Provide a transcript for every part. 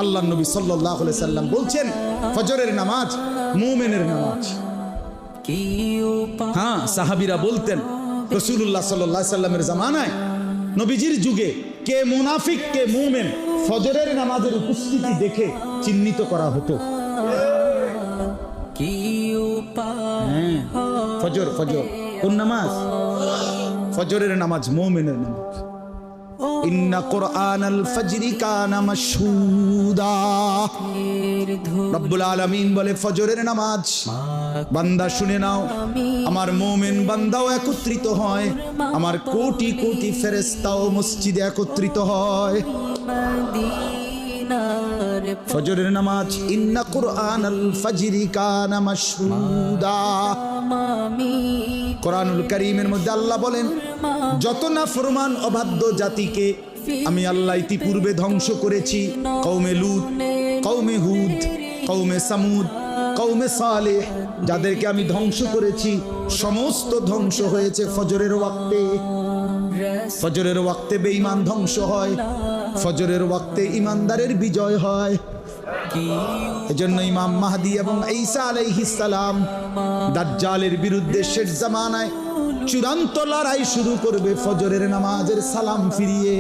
আল্লাহর নবী সাল্লাল্লাহু আলাইহি সাল্লাম বলছেন ফজরের নামাজ মুমিনের নামাজ। হ্যাঁ, সাহাবীরা বলতেন রাসূলুল্লাহ সাল্লাল্লাহু আলাইহি সাল্লামের জামানায় নবীজির যুগে কে মুনাফিক কে মুমিন ফজরের নামাজের উপস্থিতি দেখে চিহ্নিত করা হতো। ফজর ফজর কোন নামাজ? ফজরের নামাজ মুমিনের নামাজ। ইন্না কুরআনাল ফাজরি কানা মাশহুদা। রব্বুল আলামিন বলে ফজরের নামাজ বান্দা শুনে নাও, আমার মুমিন বান্দাও একত্রিত হয়, আমার কোটি কোটি ফেরেশতাও মসজিদে একত্রিত হয়। ফজরের নামাজ ইন্না কুরআনাল ফাজরি কানা মাশহুদা। কোরআনুল কারীমের মধ্যে আল্লাহ বলেন যত নাফরমান অবাধ্য জাতিকে আমি আল্লাহ ইতিপূর্বে ধ্বংস করেছি, কওমে লূত, কওমে হুদ, কওমে সামুদ, কওমে সালেহ, যাদেরকে আমি ধ্বংস করেছি সমস্ত ধ্বংস হয়েছে ফজরের ওয়াক্তে। ফজরের ওয়াক্তে বেঈমান ধ্বংস হয়, ফজরের ওয়াক্তে ঈমানদারের বিজয় হয়। এজন্য ইমাম মাহদী এবং ঈসা আলাইহিস সালাম দাজ্জালের বিরুদ্ধে শেষ জামানায় চূড়ান্ত লড়াই শুরু করবে ফজরের নামাজের সালাম ফিরিয়ে।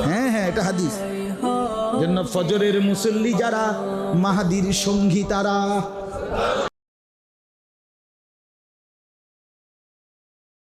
হ্যাঁ হ্যাঁ, এটা হাদিস। জন্য ফজরের মুসল্লি যারা মাহদীর সঙ্গী তারা।